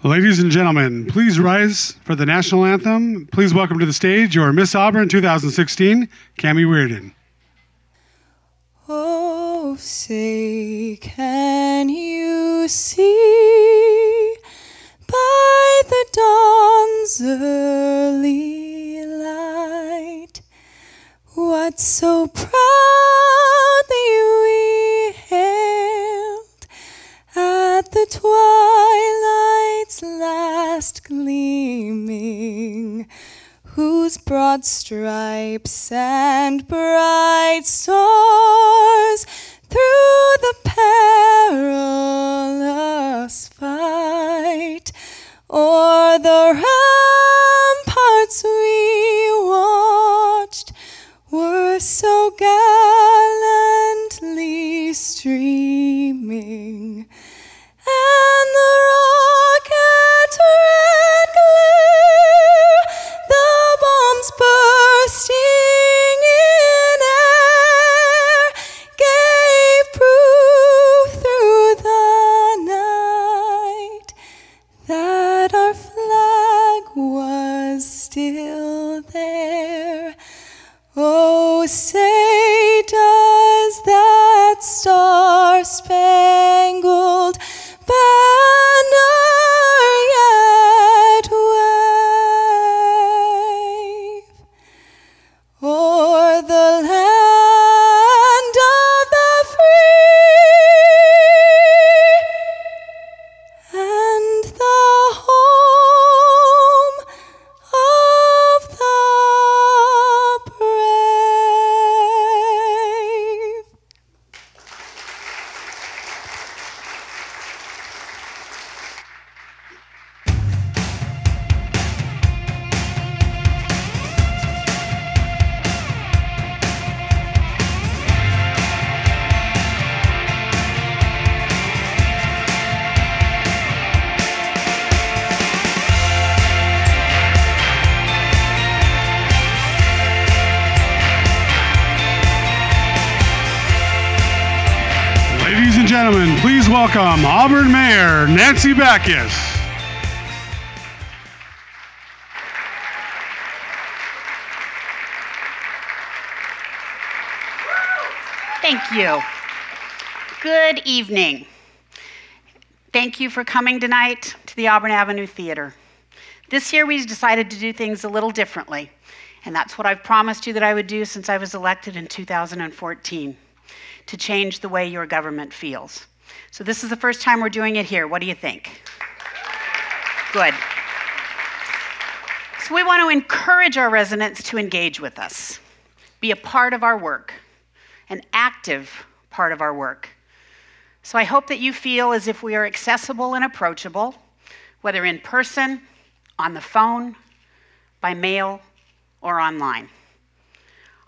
Ladies and gentlemen, please rise for the national anthem. Please welcome to the stage your Miss Auburn 2016, Cammie Reardon. Oh, say, can you see by the dawn's early light what so proudly we hailed at the twilight's last gleaming, whose broad stripes and bright stars through the perilous fight o'er the ramparts we watched were so gallantly streaming, and the rocket red glare, the bombs bursting in air, gave proof through the night that our flag was still there. Oh, say, does that star-spangled banner yet wave o'er the land of the free and the home of the brave? Ladies and gentlemen, please welcome Auburn Mayor Nancy Backus. Thank you. Good evening. Thank you for coming tonight to the Auburn Avenue Theater. This year we decided to do things a little differently, and that's what I've promised you that I would do since I was elected in 2014, to change the way your government feels. So this is the first time we're doing it here. What do you think? Good. So we want to encourage our residents to engage with us, be a part of our work, an active part of our work. So I hope that you feel as if we are accessible and approachable, whether in person, on the phone, by mail, or online.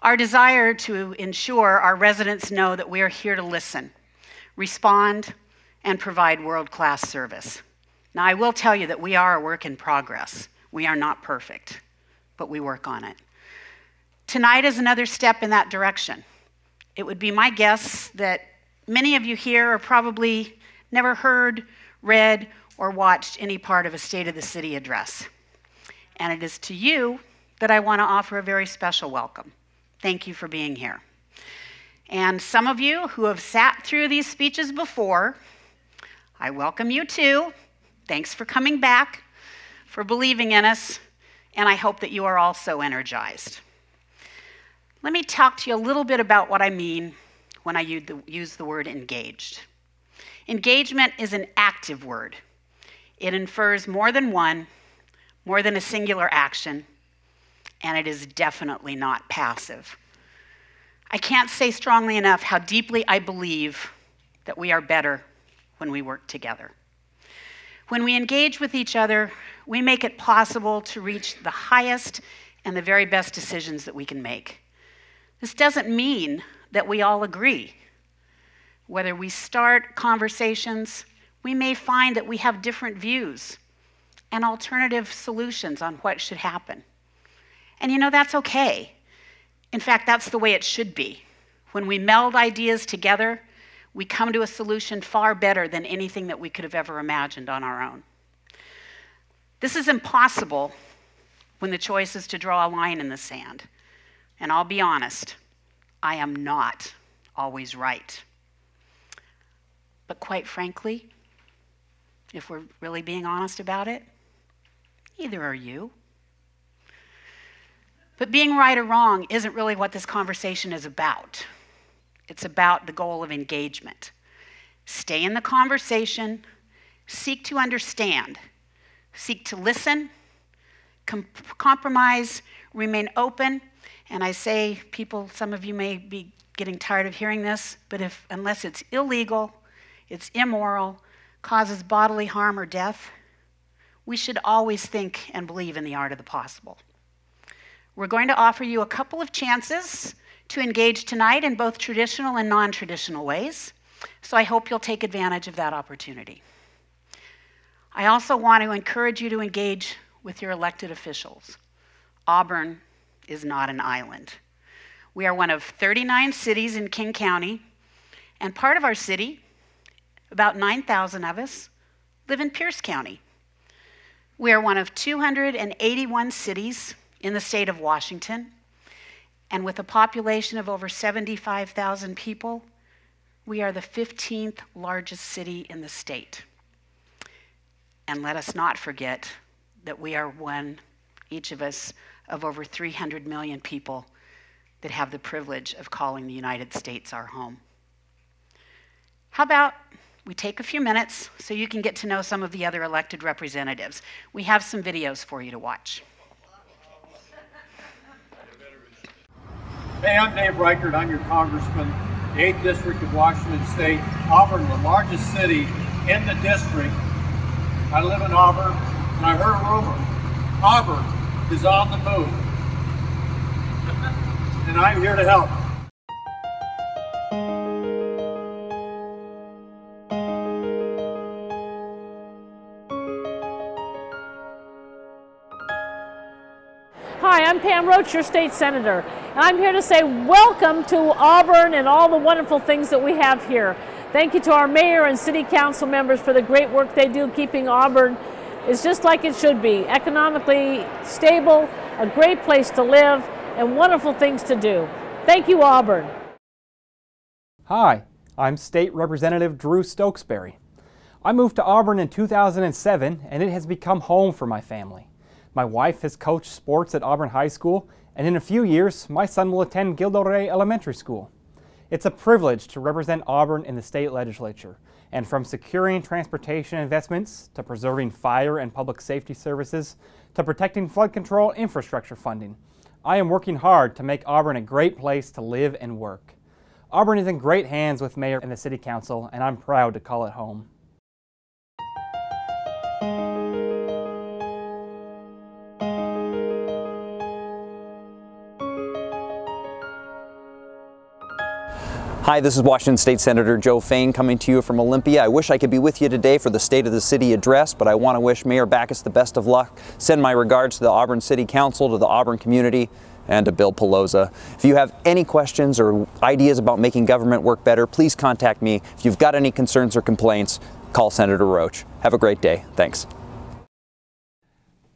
Our desire to ensure our residents know that we are here to listen, respond, and provide world-class service. Now, I will tell you that we are a work in progress. We are not perfect, but we work on it. Tonight is another step in that direction. It would be my guess that many of you here are probably never heard, read, or watched any part of a State of the City address. And it is to you that I want to offer a very special welcome. Thank you for being here. And some of you who have sat through these speeches before, I welcome you too. Thanks for coming back, for believing in us, and I hope that you are also energized. Let me talk to you a little bit about what I mean when I use the word engaged. Engagement is an active word. It infers more than one, more than a singular action, and it is definitely not passive. I can't say strongly enough how deeply I believe that we are better when we work together. When we engage with each other, we make it possible to reach the highest and the very best decisions that we can make. This doesn't mean that we all agree. Whether we start conversations, we may find that we have different views and alternative solutions on what should happen. And you know, that's okay. In fact, that's the way it should be. When we meld ideas together, we come to a solution far better than anything that we could have ever imagined on our own. This is impossible when the choice is to draw a line in the sand. And I'll be honest, I am not always right. But quite frankly, if we're really being honest about it, neither are you. But being right or wrong isn't really what this conversation is about. It's about the goal of engagement. Stay in the conversation, seek to understand, seek to listen, compromise, remain open. And I say, people, some of you may be getting tired of hearing this, but unless it's illegal, it's immoral, causes bodily harm or death, we should always think and believe in the art of the possible. We're going to offer you a couple of chances to engage tonight in both traditional and non-traditional ways, so I hope you'll take advantage of that opportunity. I also want to encourage you to engage with your elected officials. Auburn is not an island. We are one of 39 cities in King County, and part of our city, about 9,000 of us, live in Pierce County. We are one of 281 cities in the state of Washington, and with a population of over 75,000 people, we are the 15th largest city in the state. And let us not forget that we are one, each of us, of over 300 million people that have the privilege of calling the United States our home. How about we take a few minutes so you can get to know some of the other elected representatives. We have some videos for you to watch. Hey, I'm Dave Reichert. I'm your congressman, the 8th District of Washington State. Auburn, the largest city in the district. I live in Auburn, and I heard a rumor. Auburn is on the move. And I'm here to help. Hi, I'm Pam Roach, your state senator, and I'm here to say welcome to Auburn and all the wonderful things that we have here. Thank you to our mayor and city council members for the great work they do keeping Auburn is just like it should be, economically stable, a great place to live, and wonderful things to do. Thank you, Auburn. Hi, I'm State Representative Drew Stokesbury. I moved to Auburn in 2007, and it has become home for my family. My wife has coached sports at Auburn High School, and in a few years, my son will attend Gildo Ray Elementary School. It's a privilege to represent Auburn in the state legislature, and from securing transportation investments, to preserving fire and public safety services, to protecting flood control infrastructure funding, I am working hard to make Auburn a great place to live and work. Auburn is in great hands with Mayor and the City Council, and I'm proud to call it home. Hi, this is Washington State Senator Joe Fain coming to you from Olympia. I wish I could be with you today for the State of the City address, but I want to wish Mayor Backus the best of luck. Send my regards to the Auburn City Council, to the Auburn community, and to Bill Pelosa. If you have any questions or ideas about making government work better, please contact me. If you've got any concerns or complaints, call Senator Roach. Have a great day. Thanks.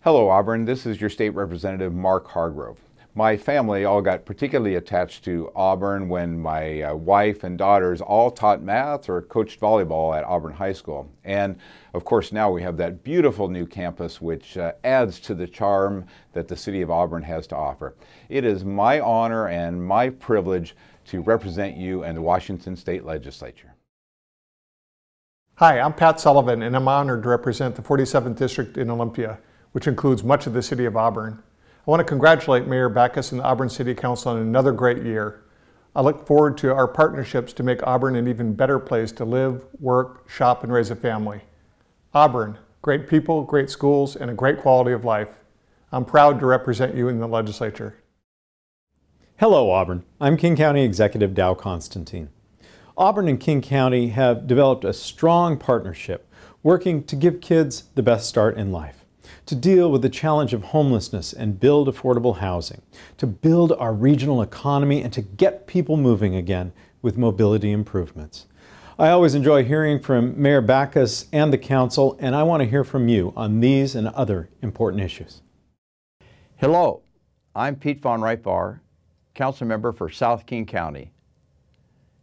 Hello, Auburn. This is your State Representative Mark Hargrove. My family all got particularly attached to Auburn when my wife and daughters all taught math or coached volleyball at Auburn High School. And of course now we have that beautiful new campus which adds to the charm that the city of Auburn has to offer. It is my honor and my privilege to represent you in the Washington State Legislature. Hi, I'm Pat Sullivan, and I'm honored to represent the 47th District in Olympia, which includes much of the city of Auburn. I want to congratulate Mayor Backus and the Auburn City Council on another great year. I look forward to our partnerships to make Auburn an even better place to live, work, shop, and raise a family. Auburn, great people, great schools, and a great quality of life. I'm proud to represent you in the legislature. Hello, Auburn. I'm King County Executive Dow Constantine. Auburn and King County have developed a strong partnership, working to give kids the best start in life, to deal with the challenge of homelessness and build affordable housing, to build our regional economy and to get people moving again with mobility improvements. I always enjoy hearing from Mayor Backus and the council, and I want to hear from you on these and other important issues. Hello, I'm Pete Von Reitbar, council member for South King County.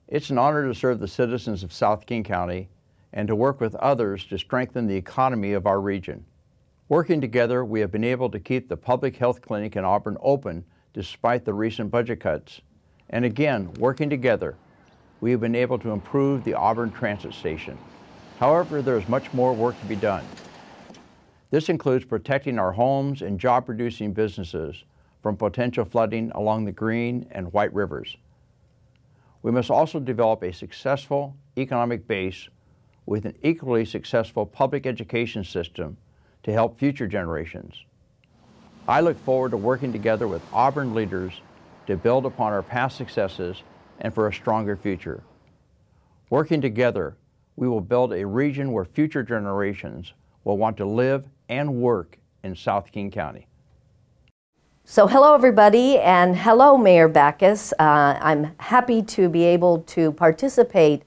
It's an honor to serve the citizens of South King County and to work with others to strengthen the economy of our region. Working together, we have been able to keep the public health clinic in Auburn open despite the recent budget cuts. And again, working together, we have been able to improve the Auburn Transit Station. However, there is much more work to be done. This includes protecting our homes and job-producing businesses from potential flooding along the Green and White Rivers. We must also develop a successful economic base with an equally successful public education system to help future generations. I look forward to working together with Auburn leaders to build upon our past successes and for a stronger future. Working together, we will build a region where future generations will want to live and work in South King County. So hello everybody, and hello Mayor Backus. I'm happy to be able to participate,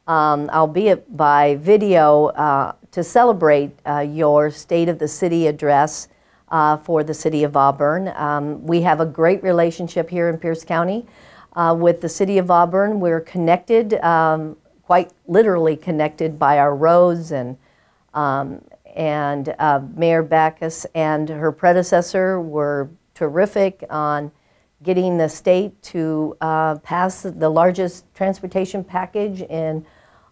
albeit by video, to celebrate your State of the City address for the City of Auburn. We have a great relationship here in Pierce County with the City of Auburn. We're connected, quite literally connected by our roads, and Mayor Backus and her predecessor were terrific on getting the state to pass the largest transportation package in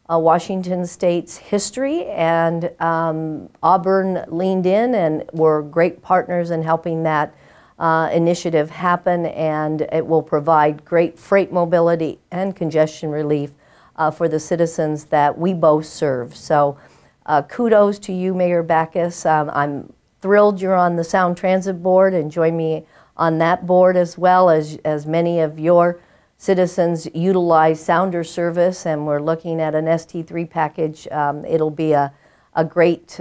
Washington State's history, and Auburn leaned in and were great partners in helping that initiative happen, and it will provide great freight mobility and congestion relief for the citizens that we both serve. So kudos to you, Mayor Backus. I'm thrilled you're on the Sound Transit Board, and join me on that board as well, as many of your citizens utilize Sounder service, and we're looking at an ST3 package. It'll be a great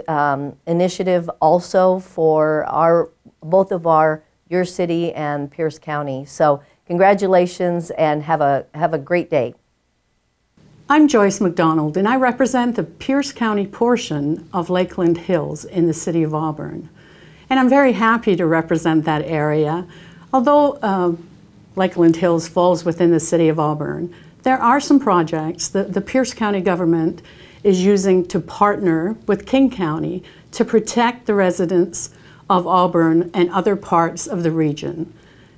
initiative also for both of your city and Pierce County. So congratulations, and have a great day. I'm Joyce McDonald, and I represent the Pierce County portion of Lakeland Hills in the City of Auburn. And I'm very happy to represent that area. Although Lakeland Hills falls within the City of Auburn, there are some projects that the Pierce County government is using to partner with King County to protect the residents of Auburn and other parts of the region.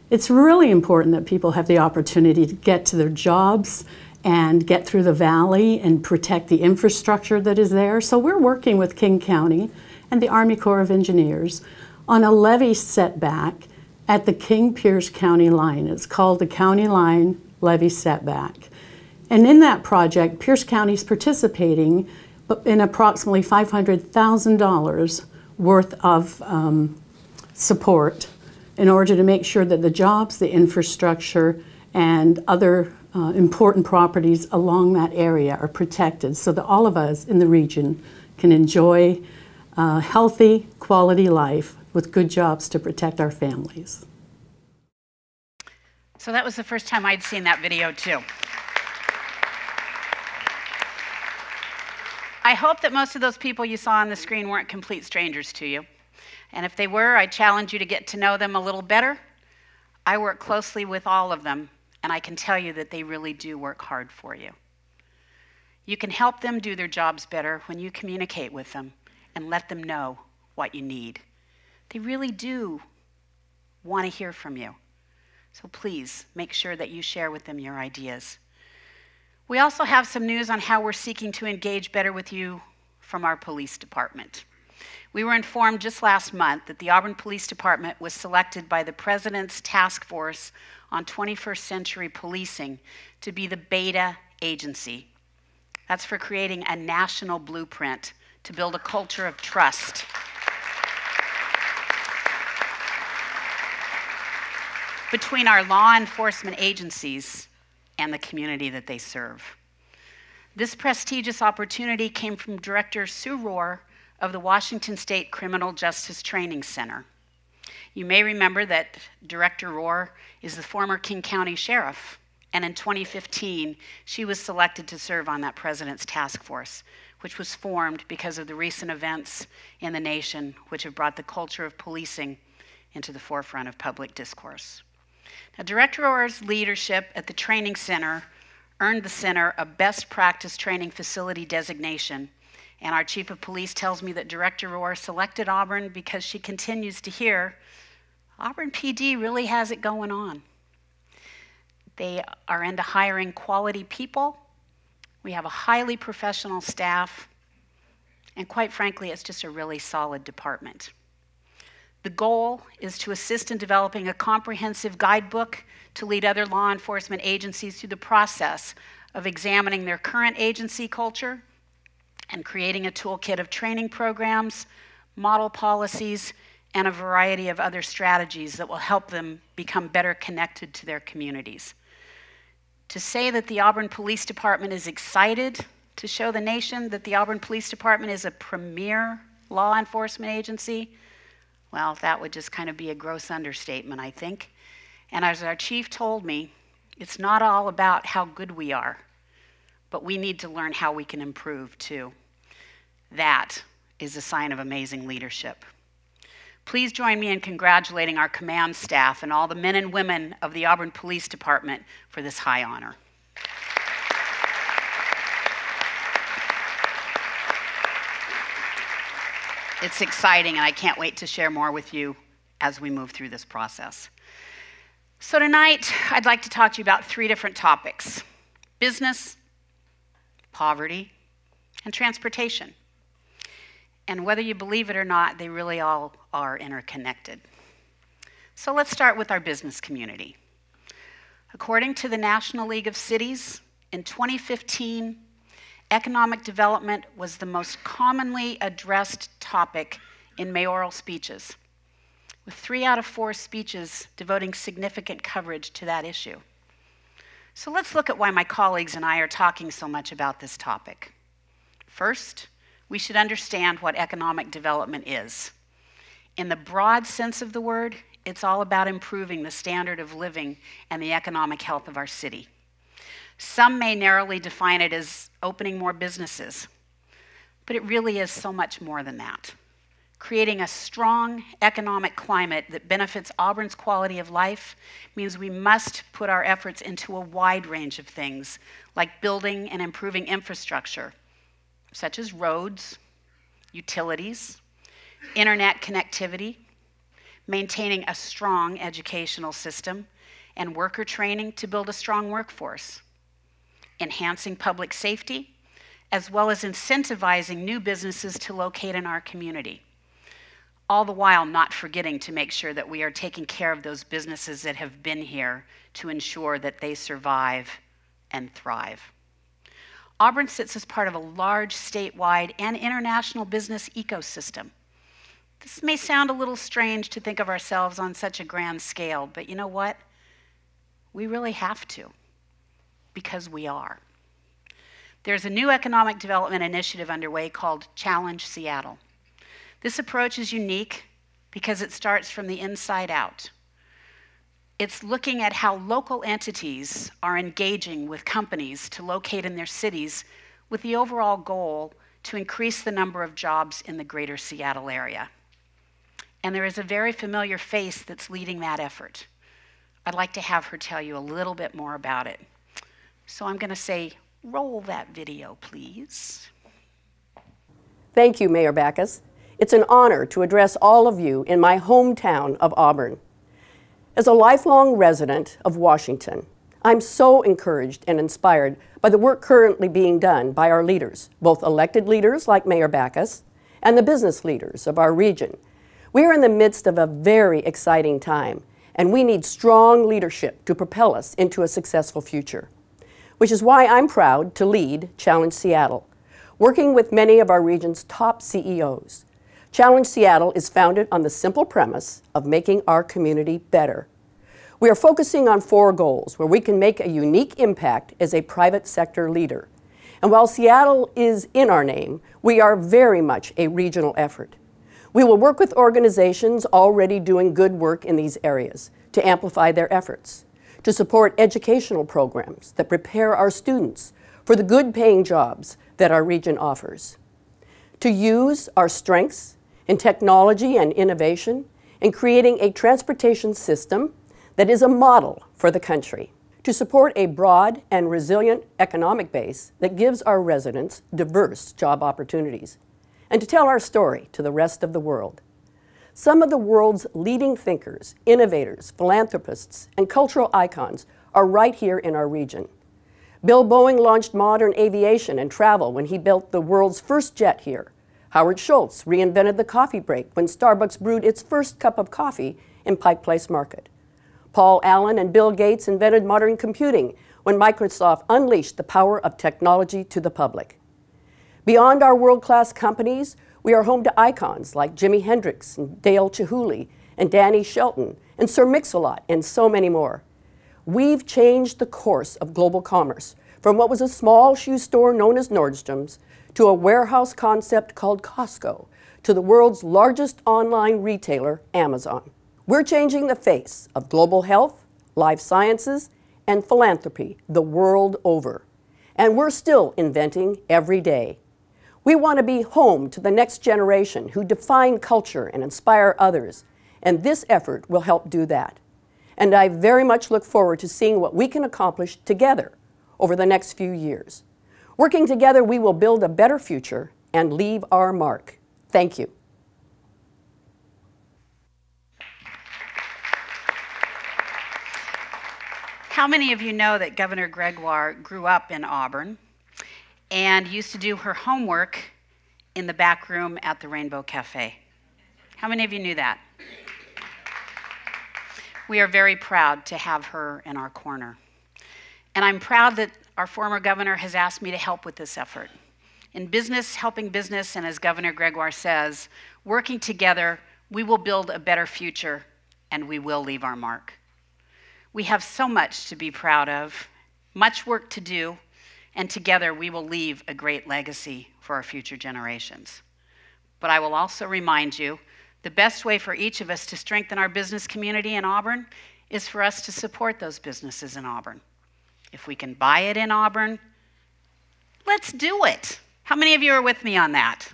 It's really important that people have the opportunity to get to their jobs and get through the valley and protect the infrastructure that is there. So we're working with King County and the Army Corps of Engineers on a levee setback at the King-Pierce County line. It's called the County Line Levee Setback. And in that project, Pierce County is participating in approximately $500,000 worth of support in order to make sure that the jobs, the infrastructure, and other important properties along that area are protected, so that all of us in the region can enjoy a healthy, quality life with good jobs to protect our families. So that was the first time I'd seen that video too. I hope that most of those people you saw on the screen weren't complete strangers to you. And if they were, I challenge you to get to know them a little better. I work closely with all of them, and I can tell you that they really do work hard for you. You can help them do their jobs better when you communicate with them and let them know what you need. They really do want to hear from you. So please make sure that you share with them your ideas. We also have some news on how we're seeking to engage better with you from our police department. We were informed just last month that the Auburn Police Department was selected by the President's Task Force on 21st Century Policing to be the beta agency. That's for creating a national blueprint to build a culture of trust. Between our law enforcement agencies and the community that they serve. This prestigious opportunity came from Director Sue Rohr of the Washington State Criminal Justice Training Center. You may remember that Director Rohr is the former King County Sheriff And in 2015, she was selected to serve on that President's Task Force, which was formed because of the recent events in the nation which have brought the culture of policing into the forefront of public discourse. Now, Director Orr's leadership at the training center earned the center a best practice training facility designation, and our Chief of Police tells me that Director Orr selected Auburn because she continues to hear Auburn PD really has it going on. They are into hiring quality people. We have a highly professional staff, and quite frankly, it's just a really solid department. The goal is to assist in developing a comprehensive guidebook to lead other law enforcement agencies through the process of examining their current agency culture and creating a toolkit of training programs, model policies, and a variety of other strategies that will help them become better connected to their communities. To say that the Auburn Police Department is excited to show the nation that the Auburn Police Department is a premier law enforcement agency, well, that would just kind of be a gross understatement, I think. And as our chief told me, it's not all about how good we are, but we need to learn how we can improve too. That is a sign of amazing leadership. Please join me in congratulating our command staff and all the men and women of the Auburn Police Department for this high honor. It's exciting, and I can't wait to share more with you as we move through this process. So tonight, I'd like to talk to you about 3 different topics: business, poverty, and transportation. And whether you believe it or not, they really all are interconnected. So let's start with our business community. According to the National League of Cities, in 2015, economic development was the most commonly addressed topic in mayoral speeches, with 3 out of 4 speeches devoting significant coverage to that issue. So let's look at why my colleagues and I are talking so much about this topic. First, we should understand what economic development is. In the broad sense of the word, it's all about improving the standard of living and the economic health of our city. Some may narrowly define it as opening more businesses, but it really is so much more than that. Creating a strong economic climate that benefits Auburn's quality of life means we must put our efforts into a wide range of things, like building and improving infrastructure, such as roads, utilities, internet connectivity, maintaining a strong educational system, and worker training to build a strong workforce, enhancing public safety, as well as incentivizing new businesses to locate in our community. All the while not forgetting to make sure that we are taking care of those businesses that have been here to ensure that they survive and thrive. Auburn sits as part of a large statewide and international business ecosystem. This may sound a little strange to think of ourselves on such a grand scale, but you know what? We really have to, because we are. There's a new economic development initiative underway called Challenge Seattle. This approach is unique because it starts from the inside out. It's looking at how local entities are engaging with companies to locate in their cities with the overall goal to increase the number of jobs in the greater Seattle area. And there is a very familiar face that's leading that effort. I'd like to have her tell you a little bit more about it. So I'm going to say, roll that video, please. Thank you, Mayor Backus. It's an honor to address all of you in my hometown of Auburn. As a lifelong resident of Washington, I'm so encouraged and inspired by the work currently being done by our leaders, both elected leaders like Mayor Backus and the business leaders of our region. We are in the midst of a very exciting time, and we need strong leadership to propel us into a successful future, which is why I'm proud to lead Challenge Seattle, working with many of our region's top CEOs. Challenge Seattle is founded on the simple premise of making our community better. We are focusing on 4 goals where we can make a unique impact as a private sector leader. And while Seattle is in our name, we are very much a regional effort. We will work with organizations already doing good work in these areas to amplify their efforts, to support educational programs that prepare our students for the good-paying jobs that our region offers, to use our strengths in technology and innovation in creating a transportation system that is a model for the country, to support a broad and resilient economic base that gives our residents diverse job opportunities, and to tell our story to the rest of the world. Some of the world's leading thinkers, innovators, philanthropists, and cultural icons are right here in our region. Bill Boeing launched modern aviation and travel when he built the world's first jet here. Howard Schultz reinvented the coffee break when Starbucks brewed its first cup of coffee in Pike Place Market. Paul Allen and Bill Gates invented modern computing when Microsoft unleashed the power of technology to the public. Beyond our world-class companies, we are home to icons like Jimi Hendrix and Dale Chihuly and Danny Shelton and Sir Mix-a-Lot and so many more. We've changed the course of global commerce from what was a small shoe store known as Nordstrom's to a warehouse concept called Costco to the world's largest online retailer, Amazon. We're changing the face of global health, life sciences, and philanthropy the world over. And we're still inventing every day. We want to be home to the next generation who define culture and inspire others, and this effort will help do that. And I very much look forward to seeing what we can accomplish together over the next few years. Working together, we will build a better future and leave our mark. Thank you. How many of you know that Governor Gregoire grew up in Auburn and used to do her homework in the back room at the Rainbow Cafe? How many of you knew that? We are very proud to have her in our corner. And I'm proud that our former governor has asked me to help with this effort. In business, helping business, and as Governor Gregoire says, working together, we will build a better future and we will leave our mark. We have so much to be proud of, much work to do, and together we will leave a great legacy for our future generations. But I will also remind you, the best way for each of us to strengthen our business community in Auburn is for us to support those businesses in Auburn. If we can buy it in Auburn, let's do it. How many of you are with me on that?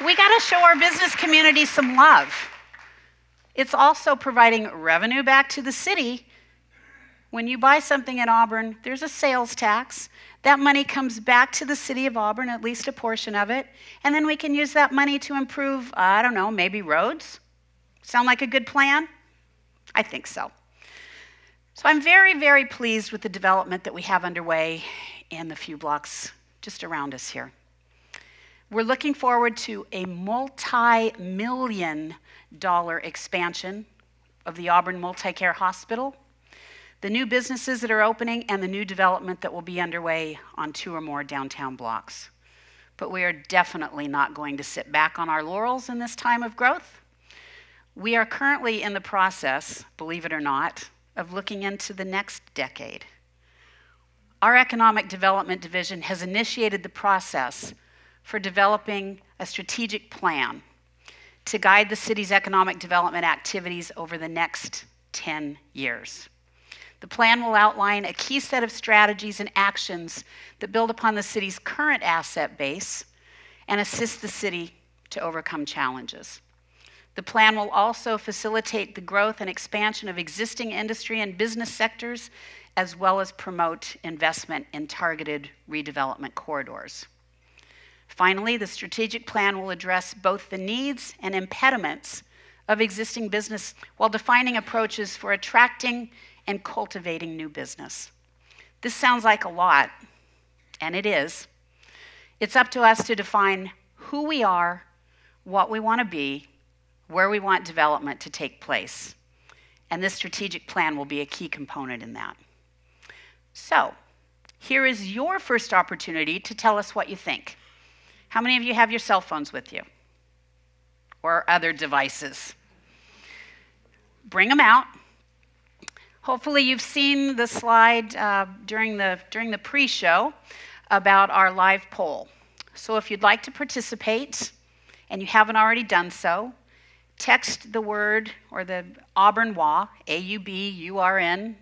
We got to show our business community some love. It's also providing revenue back to the city. When you buy something in Auburn, there's a sales tax. That money comes back to the city of Auburn, at least a portion of it, and then we can use that money to improve, I don't know, maybe roads? Sound like a good plan? I think so. So I'm very, very pleased with the development that we have underway in the few blocks just around us here. We're looking forward to a multi-million-dollar expansion of the Auburn Multi-Care Hospital, the new businesses that are opening, and the new development that will be underway on 2 or more downtown blocks. But we are definitely not going to sit back on our laurels in this time of growth. We are currently in the process, believe it or not, of looking into the next decade. Our Economic Development Division has initiated the process for developing a strategic plan to guide the city's economic development activities over the next 10 years. The plan will outline a key set of strategies and actions that build upon the city's current asset base and assist the city to overcome challenges. The plan will also facilitate the growth and expansion of existing industry and business sectors, as well as promote investment in targeted redevelopment corridors. Finally, the strategic plan will address both the needs and impediments of existing business while defining approaches for attracting and cultivating new business. This sounds like a lot, and it is. It's up to us to define who we are, what we want to be, where we want development to take place. And this strategic plan will be a key component in that. So, here is your first opportunity to tell us what you think. How many of you have your cell phones with you? Or other devices? Bring them out. Hopefully you've seen the slide during the pre-show about our live poll. So if you'd like to participate, and you haven't already done so, text the word or the Auburnwa, AUBURNWA,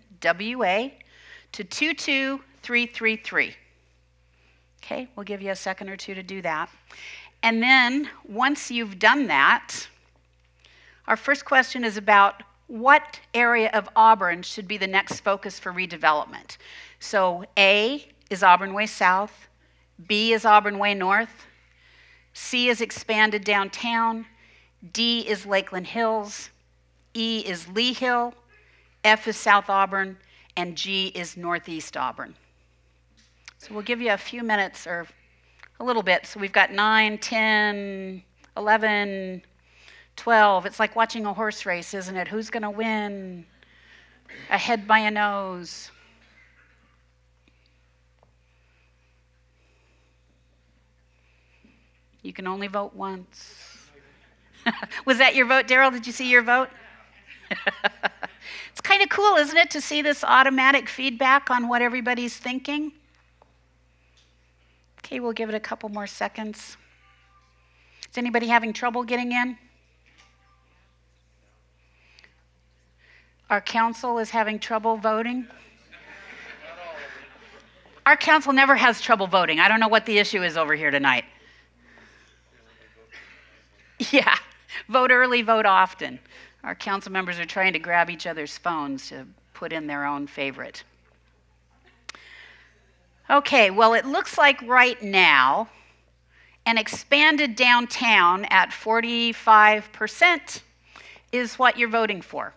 to 22333. Okay, we'll give you a second or two to do that. And then once you've done that, our first question is about what area of Auburn should be the next focus for redevelopment. So A is Auburn Way South, B is Auburn Way North, C is expanded downtown, D is Lakeland Hills, E is Lee Hill, F is South Auburn, and G is Northeast Auburn. So we'll give you a few minutes or a little bit. So we've got 9, 10, 11, 12. It's like watching a horse race, isn't it? Who's going to win? Ahead by a nose. You can only vote once. Was that your vote, Daryl? Did you see your vote? It's kind of cool, isn't it, to see this automatic feedback on what everybody's thinking? Okay, we'll give it a couple more seconds. Is anybody having trouble getting in? Our council is having trouble voting? Our council never has trouble voting. I don't know what the issue is over here tonight. Yeah, vote early, vote often. Our council members are trying to grab each other's phones to put in their own favorite. Okay, well, it looks like right now an expanded downtown at 45% is what you're voting for.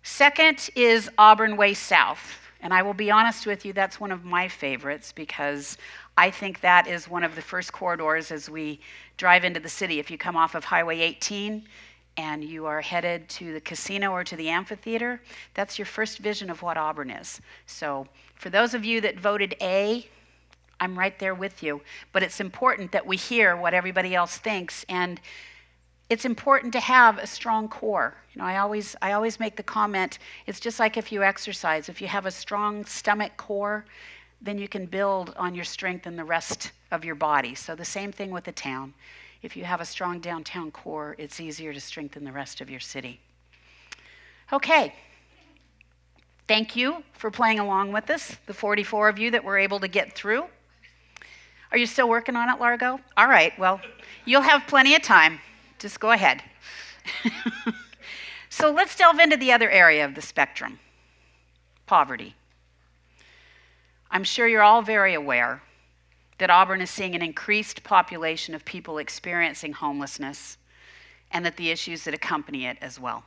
Second is Auburn Way South. And I will be honest with you, that's one of my favorites because I think that is one of the first corridors as we drive into the city. If you come off of Highway 18 and you are headed to the casino or to the amphitheater, that's your first vision of what Auburn is. So for those of you that voted A, I'm right there with you. But it's important that we hear what everybody else thinks, and it's important to have a strong core. You know, I always make the comment, it's just like if you exercise. If you have a strong stomach core, then you can build on your strength in the rest of your body. So the same thing with the town. If you have a strong downtown core, it's easier to strengthen the rest of your city. Okay. Thank you for playing along with us, the 44 of you that were able to get through. Are you still working on it, Largo? All right, well, you'll have plenty of time. Just go ahead. So let's delve into the other area of the spectrum, poverty. I'm sure you're all very aware that Auburn is seeing an increased population of people experiencing homelessness and that the issues that accompany it as well.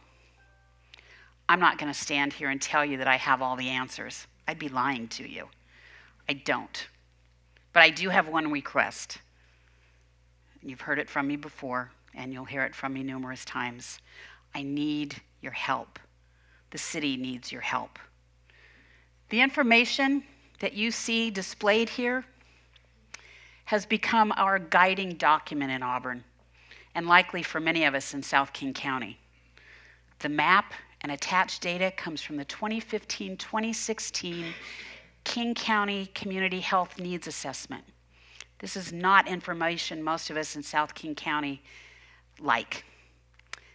I'm not going to stand here and tell you that I have all the answers. I'd be lying to you. I don't. But I do have one request. You've heard it from me before, and you'll hear it from me numerous times. I need your help. The city needs your help. The information that you see displayed here has become our guiding document in Auburn, and likely for many of us in South King County. The map and attached data comes from the 2015-2016 King County Community Health Needs Assessment. This is not information most of us in South King County like.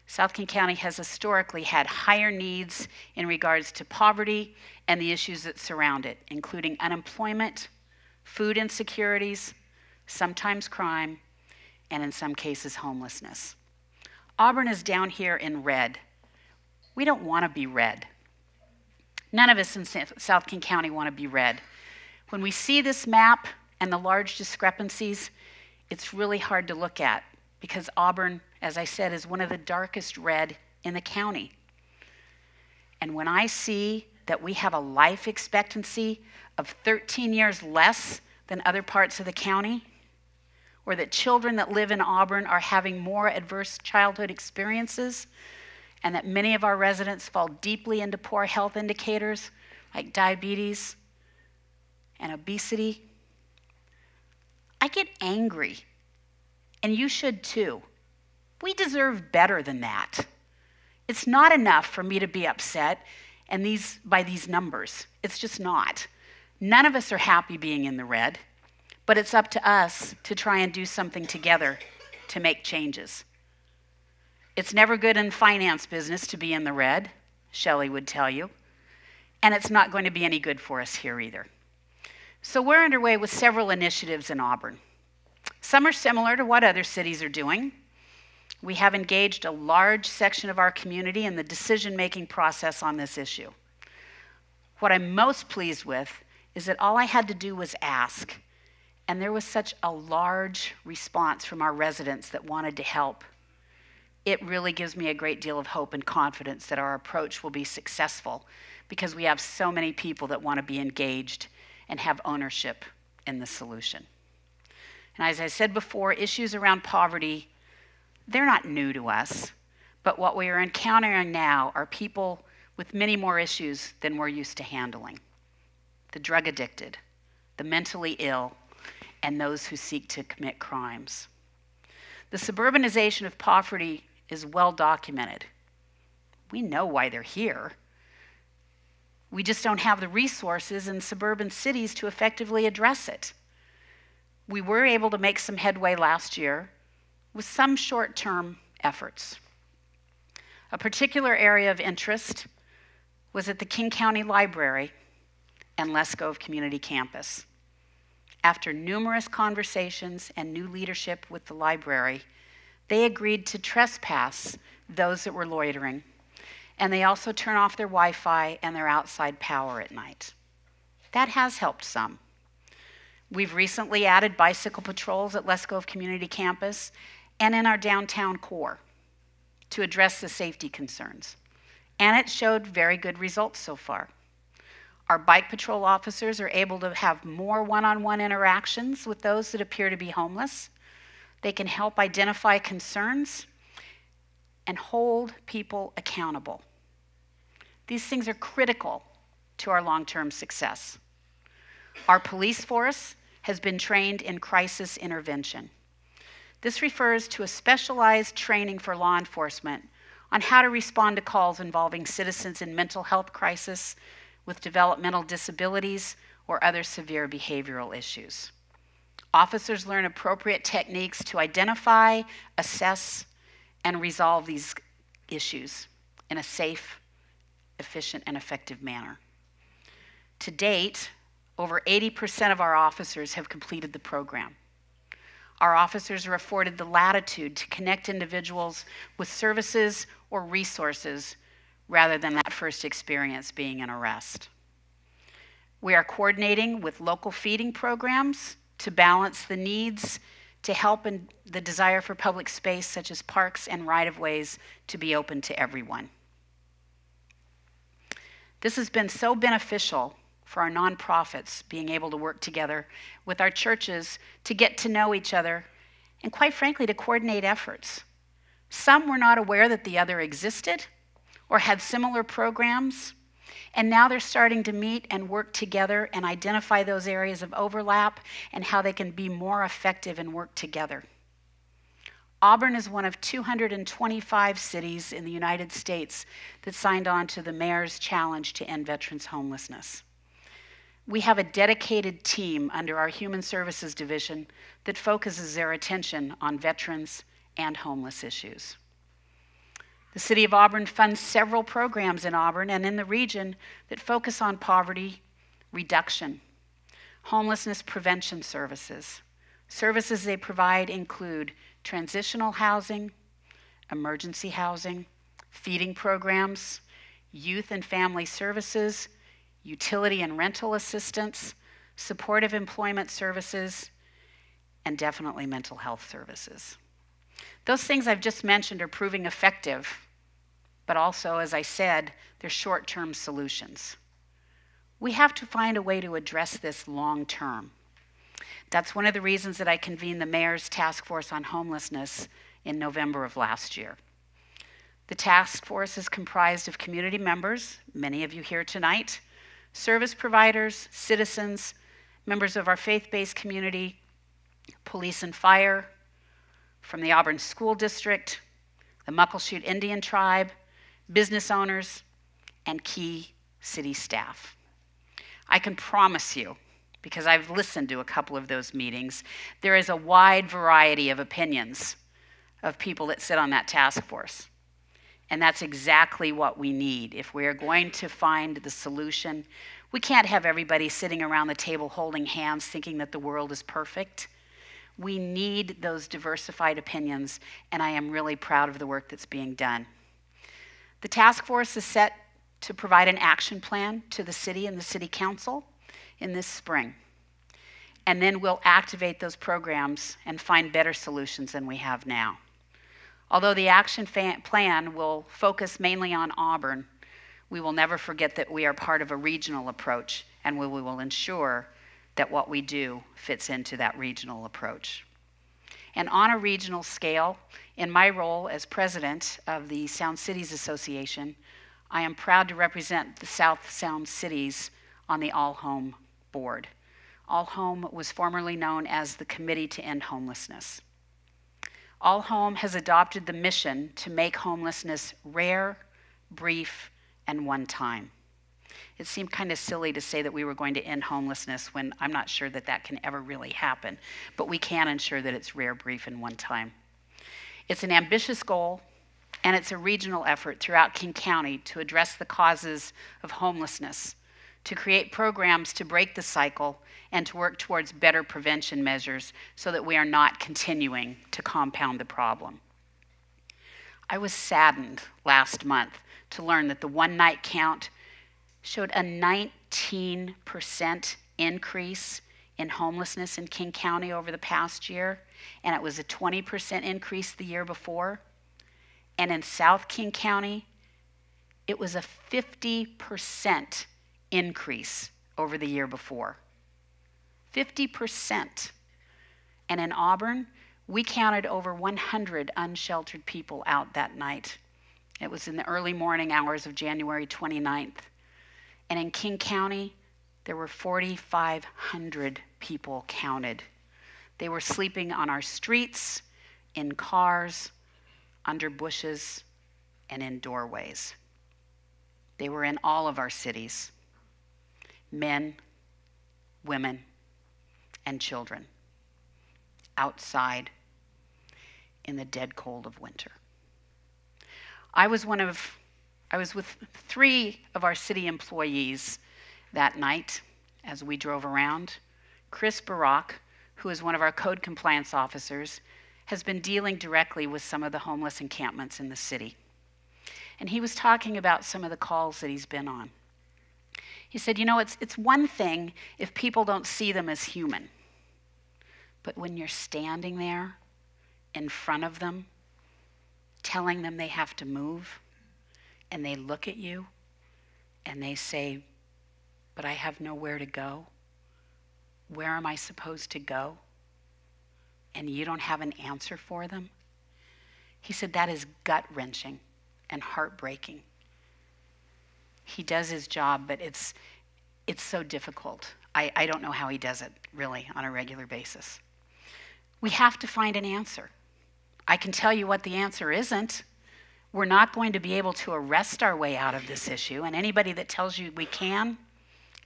South King County has historically had higher needs in regards to poverty and the issues that surround it, including unemployment, food insecurities, sometimes crime, and in some cases homelessness. Auburn is down here in red. We don't want to be red. None of us in South King County want to be red. When we see this map and the large discrepancies, it's really hard to look at because Auburn, as I said, is one of the darkest red in the county. And when I see that we have a life expectancy of 13 years less than other parts of the county, or that children that live in Auburn are having more adverse childhood experiences, and that many of our residents fall deeply into poor health indicators like diabetes and obesity, I get angry, and you should too. We deserve better than that. It's not enough for me to be upset by these numbers. It's just not. None of us are happy being in the red, but it's up to us to try and do something together to make changes. It's never good in finance business to be in the red, Shelley would tell you, and it's not going to be any good for us here either. So we're underway with several initiatives in Auburn. Some are similar to what other cities are doing. We have engaged a large section of our community in the decision-making process on this issue. What I'm most pleased with is that all I had to do was ask, and there was such a large response from our residents that wanted to help. It really gives me a great deal of hope and confidence that our approach will be successful because we have so many people that want to be engaged and have ownership in the solution. And as I said before, issues around poverty, they're not new to us, but what we are encountering now are people with many more issues than we're used to handling. The drug addicted, the mentally ill, and those who seek to commit crimes. The suburbanization of poverty is well documented. We know why they're here. We just don't have the resources in suburban cities to effectively address it. We were able to make some headway last year with some short-term efforts. A particular area of interest was at the King County Library and Lescove Community Campus. After numerous conversations and new leadership with the library, they agreed to trespass those that were loitering, and they also turn off their Wi-Fi and their outside power at night. That has helped some. We've recently added bicycle patrols at Lescove Community Campus and in our downtown core to address the safety concerns, and it showed very good results so far. Our bike patrol officers are able to have more one-on-one interactions with those that appear to be homeless. They can help identify concerns and hold people accountable. These things are critical to our long-term success. Our police force has been trained in crisis intervention. This refers to a specialized training for law enforcement on how to respond to calls involving citizens in mental health crisis, with developmental disabilities or other severe behavioral issues. Officers learn appropriate techniques to identify, assess, and resolve these issues in a safe, efficient, and effective manner. To date, over 80% of our officers have completed the program. Our officers are afforded the latitude to connect individuals with services or resources rather than that first experience being an arrest. We are coordinating with local feeding programs to balance the needs to help in the desire for public space such as parks and right-of-ways to be open to everyone. This has been so beneficial for our nonprofits being able to work together with our churches to get to know each other and, quite frankly, to coordinate efforts. Some were not aware that the other existed or had similar programs, and now they're starting to meet and work together and identify those areas of overlap and how they can be more effective and work together. Auburn is one of 225 cities in the United States that signed on to the Mayor's Challenge to End Veterans Homelessness. We have a dedicated team under our Human Services Division that focuses their attention on veterans and homeless issues. The City of Auburn funds several programs in Auburn and in the region that focus on poverty reduction, homelessness prevention services. Services they provide include transitional housing, emergency housing, feeding programs, youth and family services, utility and rental assistance, supportive employment services, and definitely mental health services. Those things I've just mentioned are proving effective, but also, as I said, they're short-term solutions. We have to find a way to address this long-term. That's one of the reasons that I convened the Mayor's Task Force on Homelessness in November of last year. The task force is comprised of community members, many of you here tonight, service providers, citizens, members of our faith-based community, police and fire, from the Auburn School District, the Muckleshoot Indian Tribe, business owners, and key city staff. I can promise you, because I've listened to a couple of those meetings, there is a wide variety of opinions of people that sit on that task force. And that's exactly what we need. If we're going to find the solution, we can't have everybody sitting around the table holding hands thinking that the world is perfect. We need those diversified opinions, and I am really proud of the work that's being done. The task force is set to provide an action plan to the city and the city council in this spring. And then we'll activate those programs and find better solutions than we have now. Although the action plan will focus mainly on Auburn, we will never forget that we are part of a regional approach, and we will ensure that what we do fits into that regional approach. And on a regional scale, in my role as president of the Sound Cities Association, I am proud to represent the South Sound cities on the All Home board. All Home was formerly known as the Committee to End Homelessness. All Home has adopted the mission to make homelessness rare, brief, and one time. It seemed kind of silly to say that we were going to end homelessness when I'm not sure that that can ever really happen, but we can ensure that it's rare, brief, and one time. It's an ambitious goal, and it's a regional effort throughout King County to address the causes of homelessness, to create programs to break the cycle, and to work towards better prevention measures so that we are not continuing to compound the problem. I was saddened last month to learn that the one-night count showed a 19% increase in homelessness in King County over the past year, and it was a 20% increase the year before. And in South King County, it was a 50% increase over the year before. 50%. And in Auburn, we counted over 100 unsheltered people out that night. It was in the early morning hours of January 29th. And in King County, there were 4,500 people counted. They were sleeping on our streets, in cars, under bushes, and in doorways. They were in all of our cities. Men, women, and children, outside in the dead cold of winter. I was with 3 of our city employees that night as we drove around. Chris Barak, who is one of our code compliance officers, has been dealing directly with some of the homeless encampments in the city. And he was talking about some of the calls that he's been on. He said, you know, it's one thing if people don't see them as human. But when you're standing there in front of them, telling them they have to move, and they look at you and they say, but I have nowhere to go. Where am I supposed to go? And you don't have an answer for them. He said that is gut-wrenching and heartbreaking. He does his job, but it's so difficult. I don't know how he does it, really, on a regular basis. We have to find an answer. I can tell you what the answer isn't. We're not going to be able to arrest our way out of this issue, and anybody that tells you we can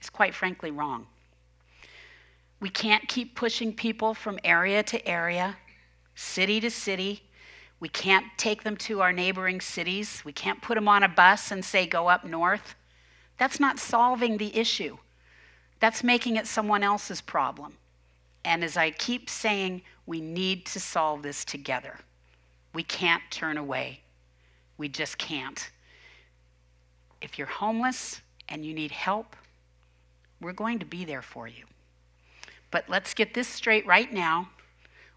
is quite frankly wrong. We can't keep pushing people from area to area, city to city. We can't take them to our neighboring cities. We can't put them on a bus and say, go up north. That's not solving the issue. That's making it someone else's problem. And as I keep saying, we need to solve this together. We can't turn away. We just can't. If you're homeless and you need help, we're going to be there for you. But let's get this straight right now.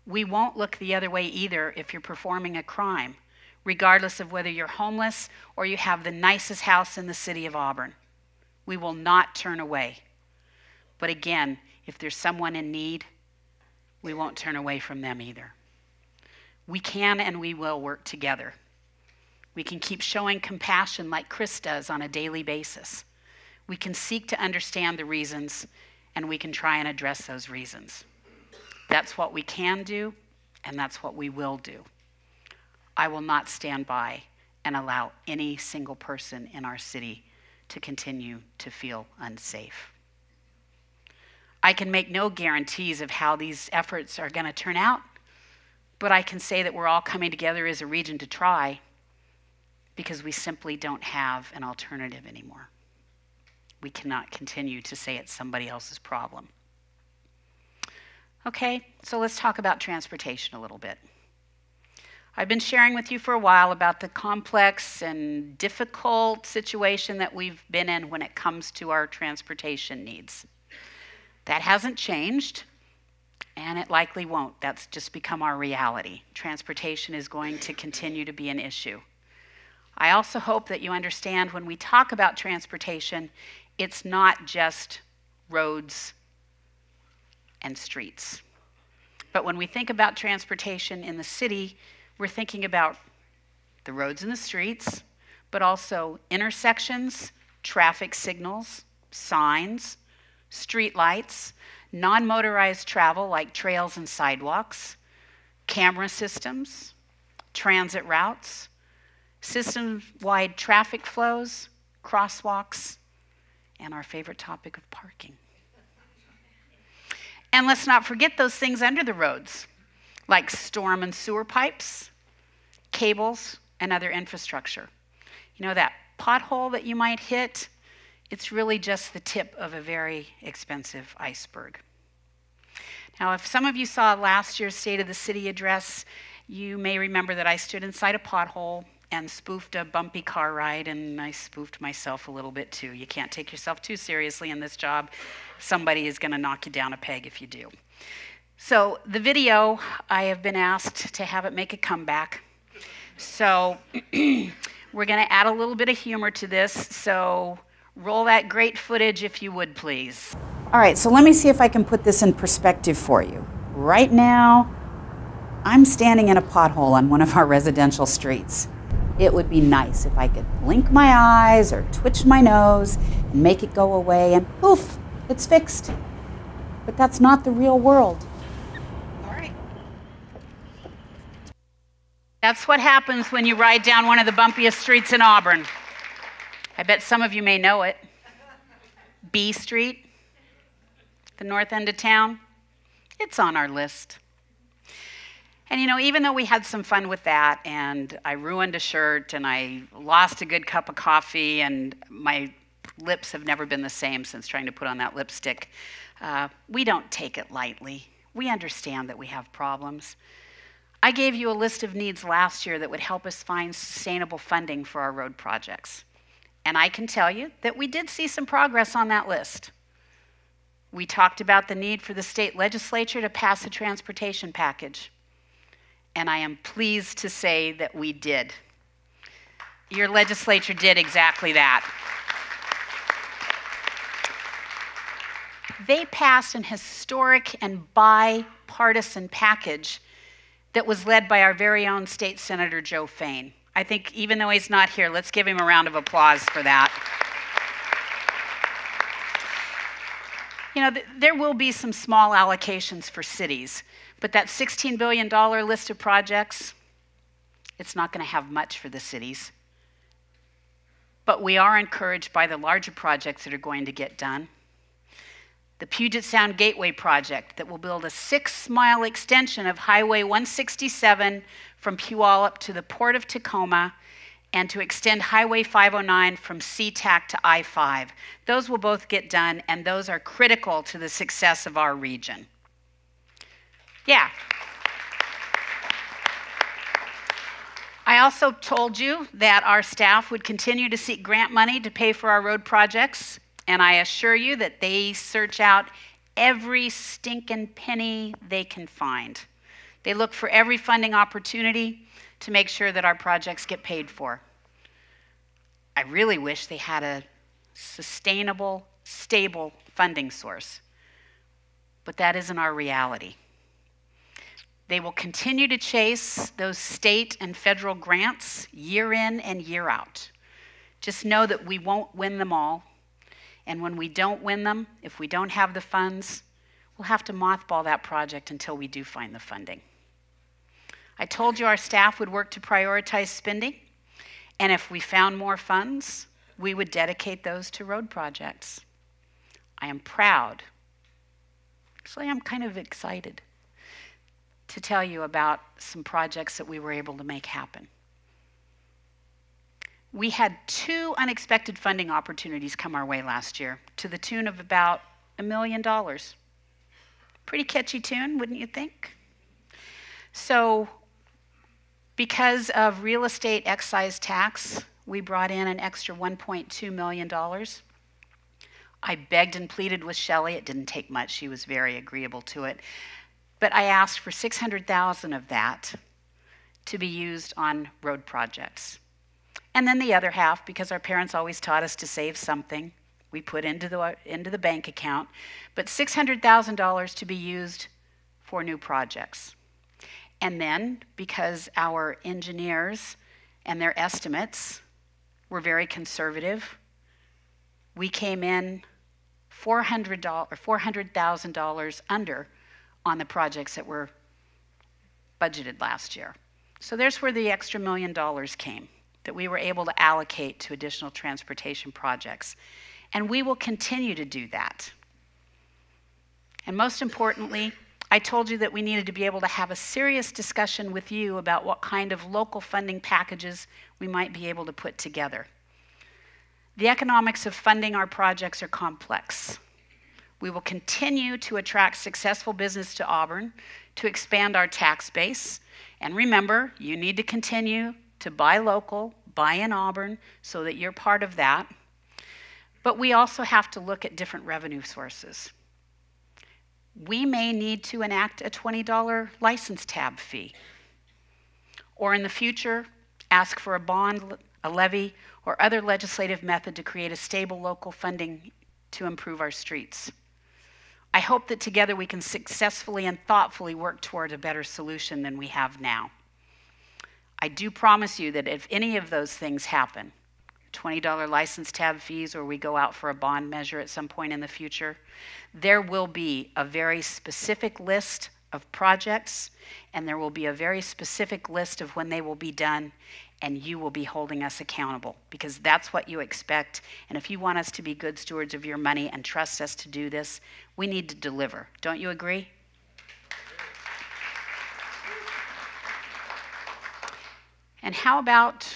We won't look the other way either if you're performing a crime, regardless of whether you're homeless or you have the nicest house in the city of Auburn. We will not turn away. But again, if there's someone in need, we won't turn away from them either. We can and we will work together. We can keep showing compassion like Chris does on a daily basis. We can seek to understand the reasons, and we can try and address those reasons. That's what we can do, and that's what we will do. I will not stand by and allow any single person in our city to continue to feel unsafe. I can make no guarantees of how these efforts are going to turn out, but I can say that we're all coming together as a region to try, because we simply don't have an alternative anymore. We cannot continue to say it's somebody else's problem. Okay, so let's talk about transportation a little bit. I've been sharing with you for a while about the complex and difficult situation that we've been in when it comes to our transportation needs. That hasn't changed, and it likely won't. That's just become our reality. Transportation is going to continue to be an issue. I also hope that you understand when we talk about transportation, it's not just roads and streets. But when we think about transportation in the city, we're thinking about the roads and the streets, but also intersections, traffic signals, signs, street lights, non-motorized travel like trails and sidewalks, camera systems, transit routes, system-wide traffic flows, crosswalks, and our favorite topic of parking. And let's not forget those things under the roads, like storm and sewer pipes, cables, and other infrastructure. You know, that pothole that you might hit, it's really just the tip of a very expensive iceberg. Now, if some of you saw last year's State of the City address, you may remember that I stood inside a pothole and spoofed a bumpy car ride, and I spoofed myself a little bit too. You can't take yourself too seriously in this job. Somebody is going to knock you down a peg if you do. So the video, I have been asked to have it make a comeback. So we're going to add a little bit of humor to this. So roll that great footage if you would, please. All right, so let me see if I can put this in perspective for you. Right now, I'm standing in a pothole on one of our residential streets. It would be nice if I could blink my eyes or twitch my nose and make it go away and poof, it's fixed. But that's not the real world. All right. That's what happens when you ride down one of the bumpiest streets in Auburn. I bet some of you may know it. B Street, the north end of town. It's on our list. And you know, even though we had some fun with that, and I ruined a shirt, and I lost a good cup of coffee, and my lips have never been the same since trying to put on that lipstick, we don't take it lightly. We understand that we have problems. I gave you a list of needs last year that would help us find sustainable funding for our road projects. And I can tell you that we did see some progress on that list. We talked about the need for the state legislature to pass a transportation package. And I am pleased to say that we did. Your legislature did exactly that. They passed an historic and bipartisan package that was led by our very own State Senator Joe Fain. I think even though he's not here, let's give him a round of applause for that. You know, there will be some small allocations for cities, but that $16 billion list of projects, it's not going to have much for the cities. But we are encouraged by the larger projects that are going to get done. The Puget Sound Gateway project that will build a 6-mile extension of Highway 167 from Puyallup to the Port of Tacoma, and to extend Highway 509 from SeaTac to I-5. Those will both get done, and those are critical to the success of our region. Yeah. I also told you that our staff would continue to seek grant money to pay for our road projects, and I assure you that they search out every stinking penny they can find. They look for every funding opportunity to make sure that our projects get paid for. I really wish they had a sustainable, stable funding source, but that isn't our reality. They will continue to chase those state and federal grants year in and year out. Just know that we won't win them all, and when we don't win them, if we don't have the funds, we'll have to mothball that project until we do find the funding. I told you our staff would work to prioritize spending, and if we found more funds, we would dedicate those to road projects. I am proud, actually I'm kind of excited, to tell you about some projects that we were able to make happen. We had 2 unexpected funding opportunities come our way last year to the tune of about $1 million. Pretty catchy tune, wouldn't you think? So, because of real estate excise tax, we brought in an extra $1.2 million. I begged and pleaded with Shelley. It didn't take much. She was very agreeable to it. But I asked for $600,000 of that to be used on road projects. And then the other half, because our parents always taught us to save something, we put into the bank account, but $600,000 to be used for new projects. And then, because our engineers and their estimates were very conservative, we came in $400,000 under on the projects that were budgeted last year. So there's where the extra $1 million came, that we were able to allocate to additional transportation projects. And we will continue to do that. And most importantly, I told you that we needed to be able to have a serious discussion with you about what kind of local funding packages we might be able to put together. The economics of funding our projects are complex. We will continue to attract successful business to Auburn, to expand our tax base. And remember, you need to continue to buy local, buy in Auburn, so that you're part of that. But we also have to look at different revenue sources. We may need to enact a $20 license tab fee. Or in the future, ask for a bond, a levy, or other legislative method to create a stable local funding to improve our streets. I hope that together we can successfully and thoughtfully work toward a better solution than we have now. I do promise you that if any of those things happen, $20 license tab fees, or we go out for a bond measure at some point in the future, there will be a very specific list of projects, and there will be a very specific list of when they will be done, and you will be holding us accountable, because that's what you expect. And if you want us to be good stewards of your money and trust us to do this, we need to deliver. Don't you agree? And how about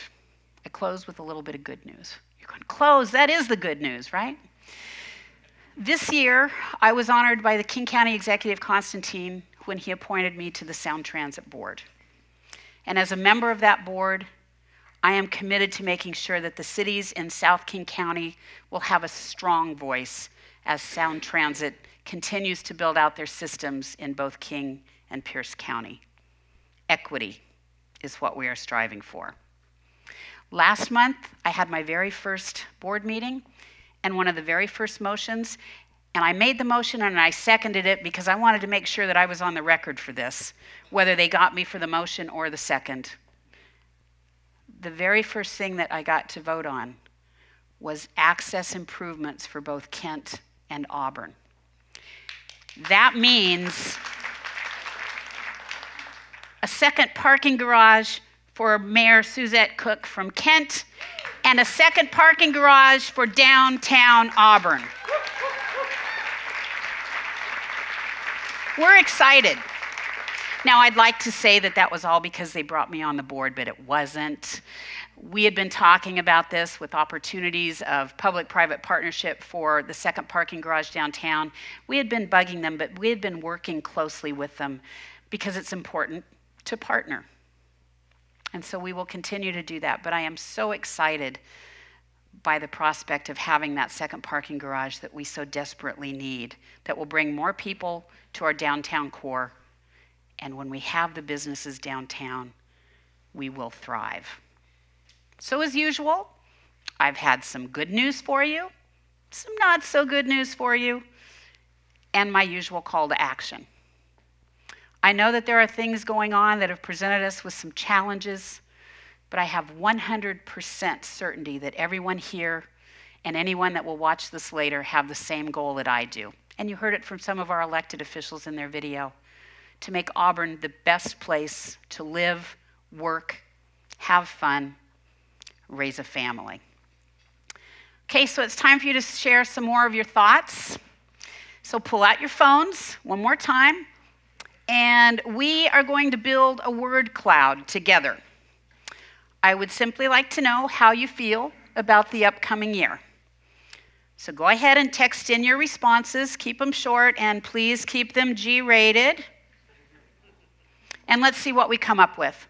I close with a little bit of good news? You're going to close. That is the good news, right? This year, I was honored by the King County Executive Constantine when he appointed me to the Sound Transit Board. And as a member of that board, I am committed to making sure that the cities in South King County will have a strong voice as Sound Transit continues to build out their systems in both King and Pierce County. Equity is what we are striving for. Last month, I had my very first board meeting, and one of the very first motions, and I made the motion and I seconded it because I wanted to make sure that I was on the record for this, whether they got me for the motion or the second. The very first thing that I got to vote on was access improvements for both Kent and Auburn. That means a second parking garage for Mayor Suzette Cook from Kent, and a second parking garage for downtown Auburn. We're excited. Now, I'd like to say that that was all because they brought me on the board, but it wasn't. We had been talking about this with opportunities of public-private partnership for the second parking garage downtown. We had been bugging them, but we had been working closely with them because it's important to partner. And so we will continue to do that. But I am so excited by the prospect of having that second parking garage that we so desperately need, that will bring more people to our downtown core. And when we have the businesses downtown, we will thrive. So as usual, I've had some good news for you, some not so good news for you, and my usual call to action. I know that there are things going on that have presented us with some challenges, but I have 100% certainty that everyone here and anyone that will watch this later have the same goal that I do. And you heard it from some of our elected officials in their video, to make Auburn the best place to live, work, have fun, raise a family. Okay, so it's time for you to share some more of your thoughts. So pull out your phones one more time and we are going to build a word cloud together. I would simply like to know how you feel about the upcoming year. So go ahead and text in your responses, keep them short, and please keep them G-rated. And let's see what we come up with.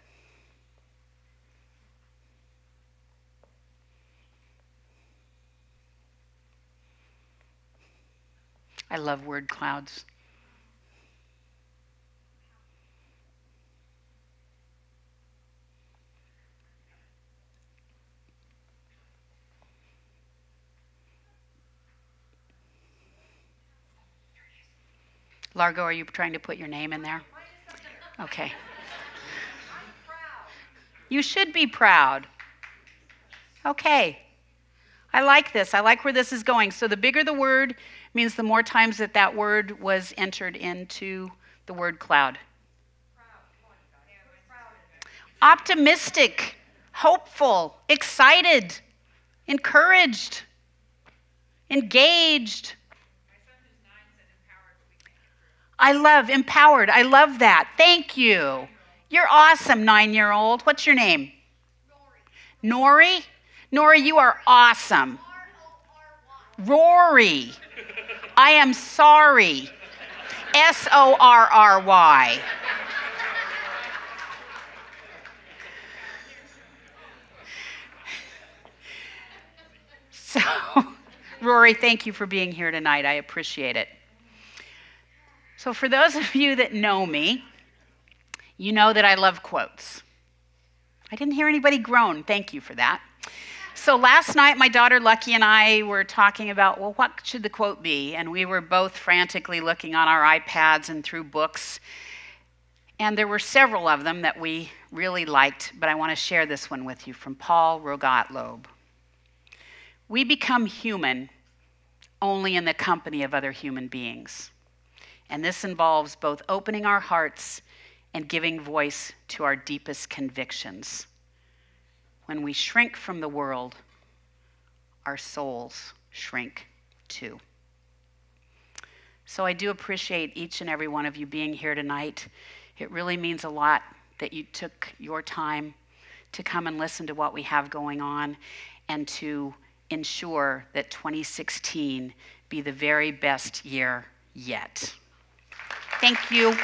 I love word clouds. Largo, are you trying to put your name in there? Okay. You should be proud. Okay. I like this. I like where this is going. So the bigger the word means the more times that that word was entered into the word cloud. Optimistic, hopeful, excited, encouraged, engaged. I love empowered. I love that. Thank you. You're awesome, 9-year-old. What's your name? Nori. Nori, you are awesome. Rory. I am sorry. S-O-R-R-Y. So, Rory, thank you for being here tonight. I appreciate it. So for those of you that know me, you know that I love quotes. I didn't hear anybody groan. Thank you for that. So last night, my daughter Lucky and I were talking about, well, what should the quote be? And we were both frantically looking on our iPads and through books. And there were several of them that we really liked, but I want to share this one with you from Paul Rogatlob. We become human only in the company of other human beings. And this involves both opening our hearts and giving voice to our deepest convictions. When we shrink from the world, our souls shrink too. So I do appreciate each and every one of you being here tonight. It really means a lot that you took your time to come and listen to what we have going on and to ensure that 2016 be the very best year yet. Thank you.